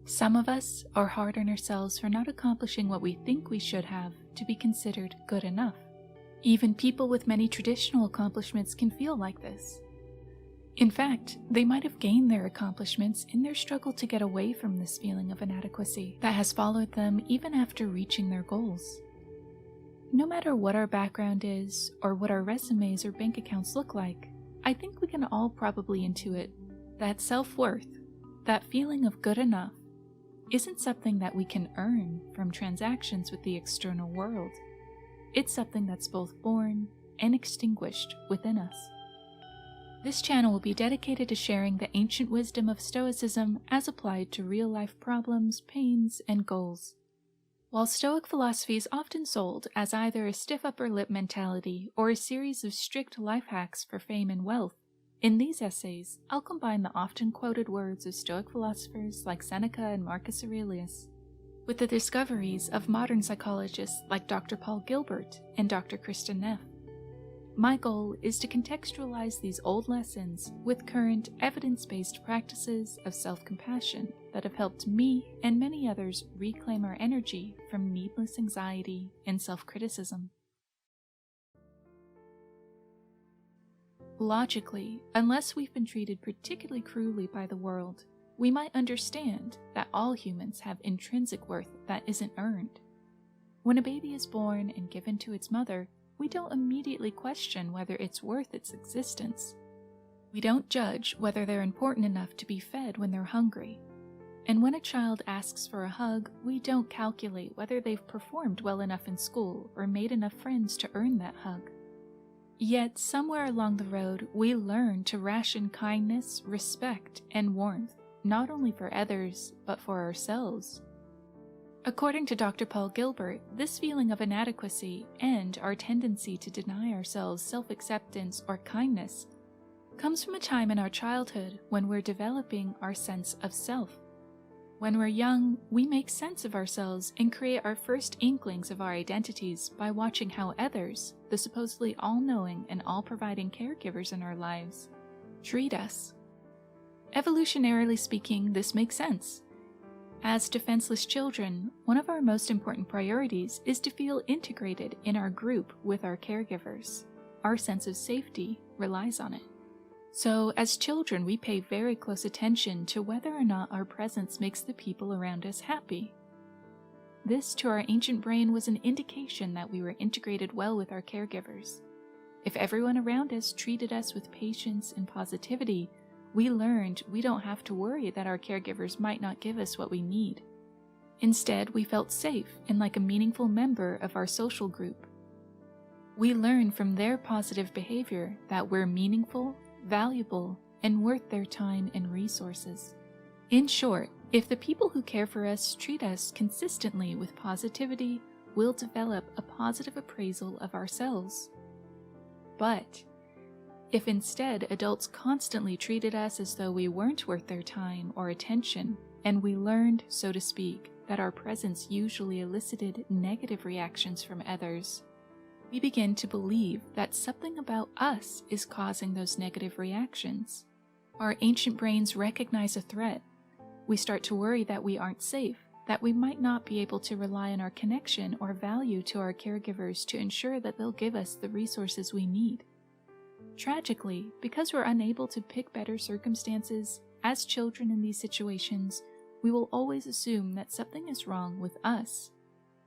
Some of us are hard on ourselves for not accomplishing what we think we should have to be considered good enough. Even people with many traditional accomplishments can feel like this. In fact, they might have gained their accomplishments in their struggle to get away from this feeling of inadequacy that has followed them even after reaching their goals. No matter what our background is, or what our resumes or bank accounts look like, I think we can all probably intuit that self-worth, that feeling of good enough, isn't something that we can earn from transactions with the external world. It's something that's both born and extinguished within us. This channel will be dedicated to sharing the ancient wisdom of Stoicism as applied to real-life problems, pains, and goals. While Stoic philosophy is often sold as either a stiff upper lip mentality or a series of strict life hacks for fame and wealth, in these essays, I'll combine the often quoted words of Stoic philosophers like Seneca and Marcus Aurelius with the discoveries of modern psychologists like Dr. Paul Gilbert and Dr. Kristen Neff. My goal is to contextualize these old lessons with current evidence-based practices of self-compassion that have helped me and many others reclaim our energy from needless anxiety and self-criticism. Logically, unless we've been treated particularly cruelly by the world, we might understand that all humans have intrinsic worth that isn't earned. When a baby is born and given to its mother, we don't immediately question whether it's worth its existence. We don't judge whether they're important enough to be fed when they're hungry. And when a child asks for a hug, we don't calculate whether they've performed well enough in school or made enough friends to earn that hug. Yet, somewhere along the road, we learn to ration kindness, respect, and warmth, not only for others, but for ourselves. According to Dr. Paul Gilbert, this feeling of inadequacy and our tendency to deny ourselves self-acceptance or kindness comes from a time in our childhood when we're developing our sense of self. When we're young, we make sense of ourselves and create our first inklings of our identities by watching how others, the supposedly all-knowing and all-providing caregivers in our lives, treat us. Evolutionarily speaking, this makes sense. As defenseless children, one of our most important priorities is to feel integrated in our group with our caregivers. Our sense of safety relies on it. So, as children, we pay very close attention to whether or not our presence makes the people around us happy. This, to our ancient brain, was an indication that we were integrated well with our caregivers. If everyone around us treated us with patience and positivity, we learned we don't have to worry that our caregivers might not give us what we need. Instead, we felt safe and like a meaningful member of our social group. We learn from their positive behavior that we're meaningful, valuable, and worth their time and resources. In short, if the people who care for us treat us consistently with positivity, we'll develop a positive appraisal of ourselves. But if instead adults constantly treated us as though we weren't worth their time or attention, and we learned, so to speak, that our presence usually elicited negative reactions from others, we begin to believe that something about us is causing those negative reactions. Our ancient brains recognize a threat. We start to worry that we aren't safe, that we might not be able to rely on our connection or value to our caregivers to ensure that they'll give us the resources we need. Tragically, because we're unable to pick better circumstances, as children in these situations, we will always assume that something is wrong with us,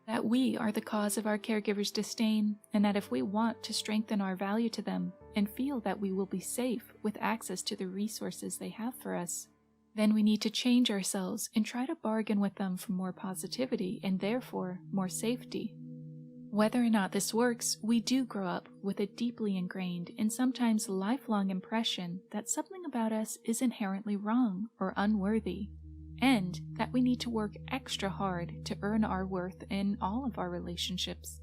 that we are the cause of our caregivers' disdain, and that if we want to strengthen our value to them and feel that we will be safe with access to the resources they have for us, then we need to change ourselves and try to bargain with them for more positivity and therefore more safety. Whether or not this works, we do grow up with a deeply ingrained and sometimes lifelong impression that something about us is inherently wrong or unworthy, and that we need to work extra hard to earn our worth in all of our relationships.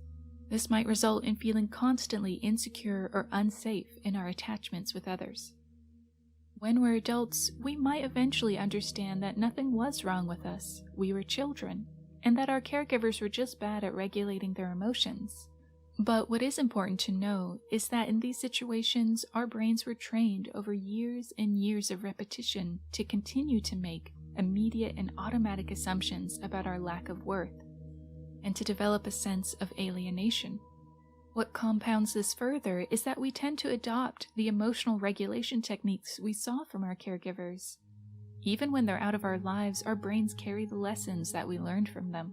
This might result in feeling constantly insecure or unsafe in our attachments with others. When we're adults, we might eventually understand that nothing was wrong with us, we were children, and that our caregivers were just bad at regulating their emotions. But what is important to know is that in these situations, our brains were trained over years and years of repetition to continue to make immediate and automatic assumptions about our lack of worth, and to develop a sense of alienation. What compounds this further is that we tend to adopt the emotional regulation techniques we saw from our caregivers. Even when they're out of our lives, our brains carry the lessons that we learned from them.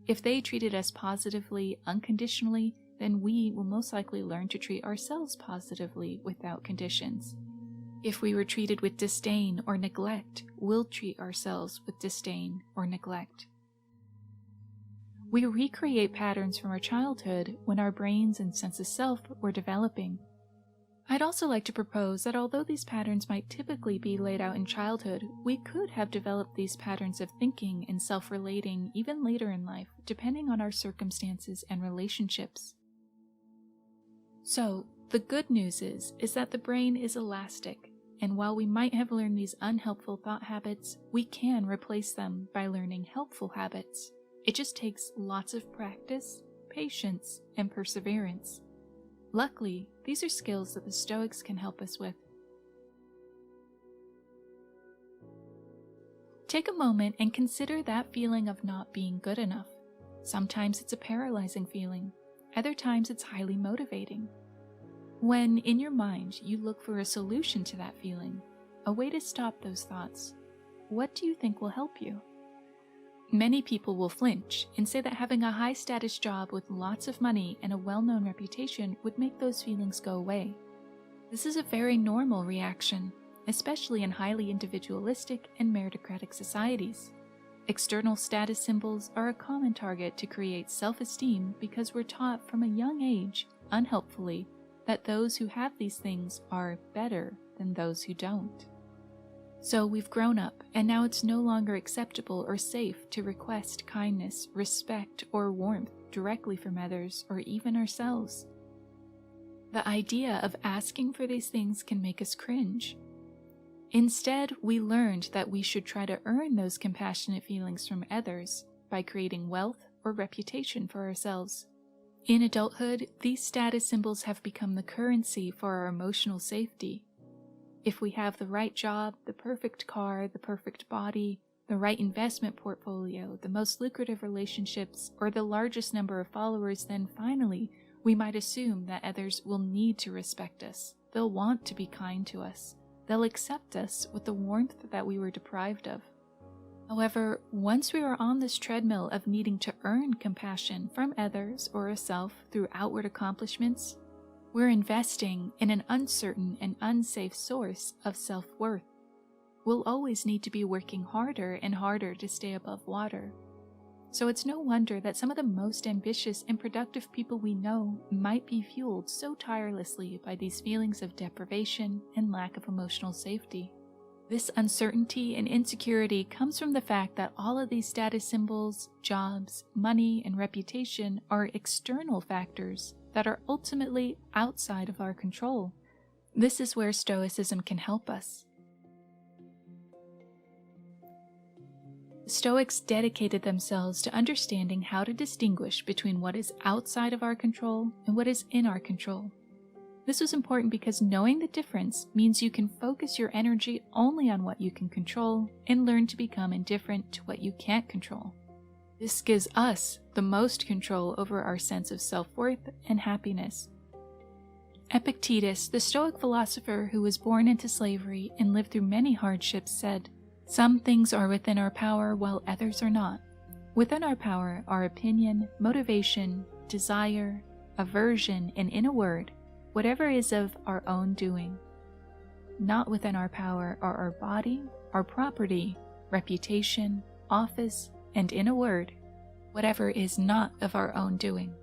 If they treated us positively, unconditionally, then we will most likely learn to treat ourselves positively without conditions. If we were treated with disdain or neglect, we'll treat ourselves with disdain or neglect. We recreate patterns from our childhood when our brains and sense of self were developing. I'd also like to propose that although these patterns might typically be laid out in childhood, we could have developed these patterns of thinking and self-relating even later in life, depending on our circumstances and relationships. So, the good news is that the brain is elastic, and while we might have learned these unhelpful thought habits, we can replace them by learning helpful habits. It just takes lots of practice, patience, and perseverance. Luckily, these are skills that the Stoics can help us with. Take a moment and consider that feeling of not being good enough. Sometimes it's a paralyzing feeling. Other times it's highly motivating. When, in your mind, you look for a solution to that feeling, a way to stop those thoughts, what do you think will help you? Many people will flinch and say that having a high-status job with lots of money and a well-known reputation would make those feelings go away. This is a very normal reaction, especially in highly individualistic and meritocratic societies. External status symbols are a common target to create self-esteem because we're taught from a young age, unhelpfully, that those who have these things are better than those who don't. So we've grown up, and now it's no longer acceptable or safe to request kindness, respect, or warmth directly from others or even ourselves. The idea of asking for these things can make us cringe. Instead, we learned that we should try to earn those compassionate feelings from others by creating wealth or reputation for ourselves. In adulthood, these status symbols have become the currency for our emotional safety. If we have the right job, the perfect car, the perfect body, the right investment portfolio, the most lucrative relationships, or the largest number of followers, then finally, we might assume that others will need to respect us. They'll want to be kind to us. They'll accept us with the warmth that we were deprived of. However, once we are on this treadmill of needing to earn compassion from others or ourselves through outward accomplishments, we're investing in an uncertain and unsafe source of self-worth. We'll always need to be working harder and harder to stay above water. So it's no wonder that some of the most ambitious and productive people we know might be fueled so tirelessly by these feelings of deprivation and lack of emotional safety. This uncertainty and insecurity comes from the fact that all of these status symbols, jobs, money, and reputation are external factors that are ultimately outside of our control. This is where Stoicism can help us. The Stoics dedicated themselves to understanding how to distinguish between what is outside of our control and what is in our control. This was important because knowing the difference means you can focus your energy only on what you can control and learn to become indifferent to what you can't control. This gives us the most control over our sense of self-worth and happiness. Epictetus, the Stoic philosopher who was born into slavery and lived through many hardships, said, "Some things are within our power while others are not. Within our power are opinion, motivation, desire, aversion, and in a word, whatever is of our own doing. Not within our power are our body, our property, reputation, office, and in a word, whatever is not of our own doing."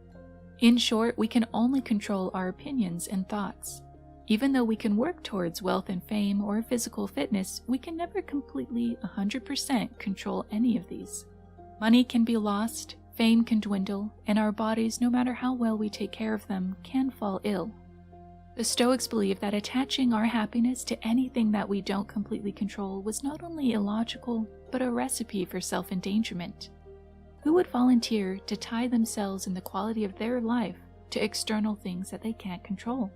In short, we can only control our opinions and thoughts. Even though we can work towards wealth and fame or physical fitness, we can never completely 100% control any of these. Money can be lost, fame can dwindle, and our bodies, no matter how well we take care of them, can fall ill. The Stoics believe that attaching our happiness to anything that we don't completely control was not only illogical, but a recipe for self-endangerment. Who would volunteer to tie themselves and the quality of their life to external things that they can't control?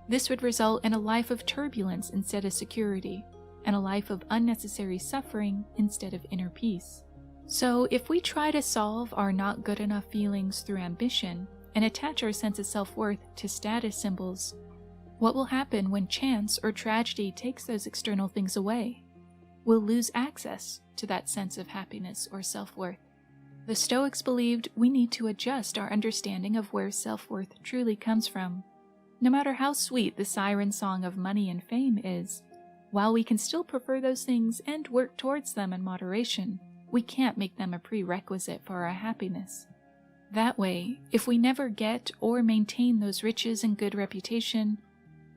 This would result in a life of turbulence instead of security. and a life of unnecessary suffering instead of inner peace. So if we try to solve our not good enough feelings through ambition and attach our sense of self-worth to status symbols, what will happen when chance or tragedy takes those external things away? We'll lose access to that sense of happiness or self-worth. The Stoics believed we need to adjust our understanding of where self-worth truly comes from. No matter how sweet the siren song of money and fame is, while we can still prefer those things and work towards them in moderation, we can't make them a prerequisite for our happiness. That way, if we never get or maintain those riches and good reputation,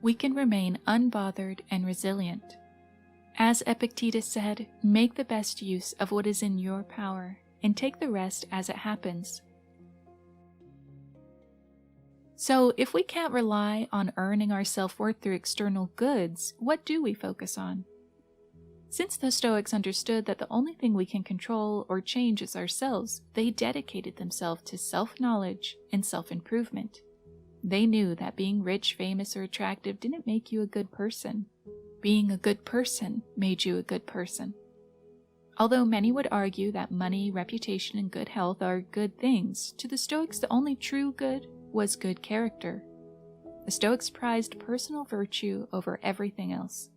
we can remain unbothered and resilient. As Epictetus said, make the best use of what is in your power and take the rest as it happens. So, if we can't rely on earning our self-worth through external goods, what do we focus on? Since the Stoics understood that the only thing we can control or change is ourselves, they dedicated themselves to self-knowledge and self-improvement. They knew that being rich, famous, or attractive didn't make you a good person. Being a good person made you a good person. Although many would argue that money, reputation, and good health are good things, to the Stoics the only true good was good character. The Stoics prized personal virtue over everything else.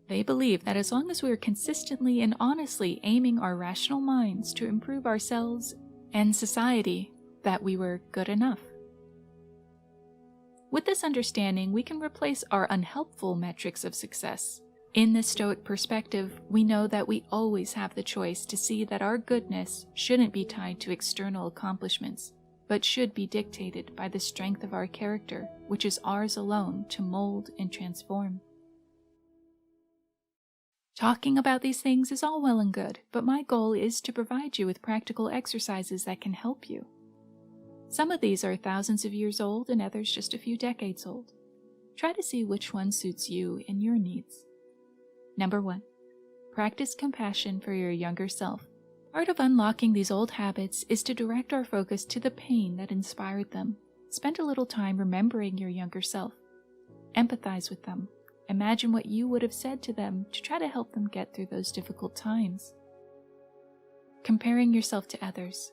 They believed that as long as we were consistently and honestly aiming our rational minds to improve ourselves and society, that we were good enough. With this understanding, we can replace our unhelpful metrics of success. In this Stoic perspective, we know that we always have the choice to see that our goodness shouldn't be tied to external accomplishments, but should be dictated by the strength of our character, which is ours alone to mold and transform. Talking about these things is all well and good, but my goal is to provide you with practical exercises that can help you. Some of these are thousands of years old and others just a few decades old. Try to see which one suits you and your needs. Number 1. Practice compassion for your younger self. Part of unlocking these old habits is to direct our focus to the pain that inspired them. Spend a little time remembering your younger self. Empathize with them. Imagine what you would have said to them to try to help them get through those difficult times. Comparing yourself to others.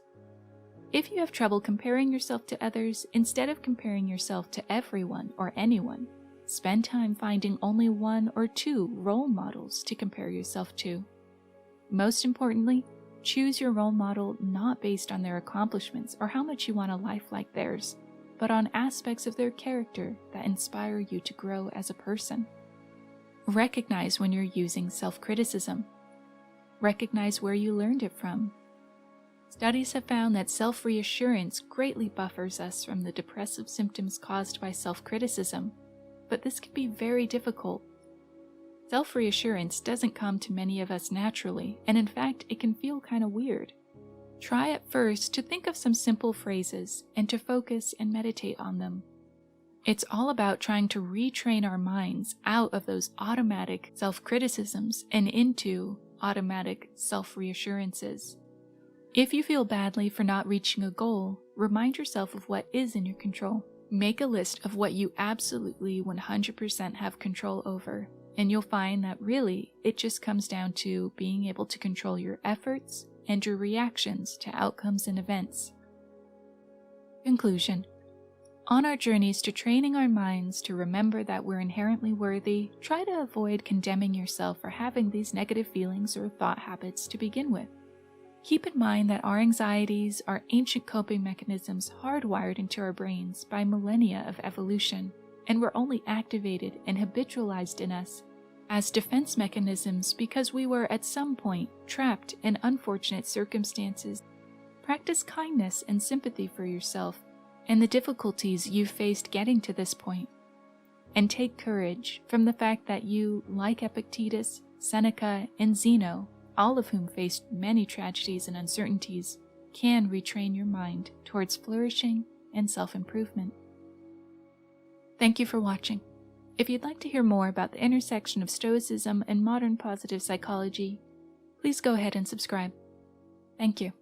If you have trouble comparing yourself to others, instead of comparing yourself to everyone or anyone, spend time finding only 1 or 2 role models to compare yourself to. Most importantly, choose your role model not based on their accomplishments or how much you want a life like theirs, but on aspects of their character that inspire you to grow as a person. Recognize when you're using self-criticism. Recognize where you learned it from. Studies have found that self-reassurance greatly buffers us from the depressive symptoms caused by self-criticism, but this can be very difficult. Self-reassurance doesn't come to many of us naturally, and in fact, it can feel kind of weird. Try at first to think of some simple phrases and to focus and meditate on them. It's all about trying to retrain our minds out of those automatic self-criticisms and into automatic self-reassurances. If you feel badly for not reaching a goal, remind yourself of what is in your control. Make a list of what you absolutely 100% have control over, and you'll find that really it just comes down to being able to control your efforts and your reactions to outcomes and events. Conclusion. On our journeys to training our minds to remember that we're inherently worthy, try to avoid condemning yourself for having these negative feelings or thought habits to begin with. Keep in mind that our anxieties are ancient coping mechanisms hardwired into our brains by millennia of evolution, and were only activated and habitualized in us as defense mechanisms because we were at some point trapped in unfortunate circumstances. Practice kindness and sympathy for yourself and the difficulties you've faced getting to this point. And take courage from the fact that you, like Epictetus, Seneca, and Zeno, all of whom faced many tragedies and uncertainties, can retrain your mind towards flourishing and self-improvement. Thank you for watching. If you'd like to hear more about the intersection of Stoicism and modern positive psychology, please go ahead and subscribe. Thank you.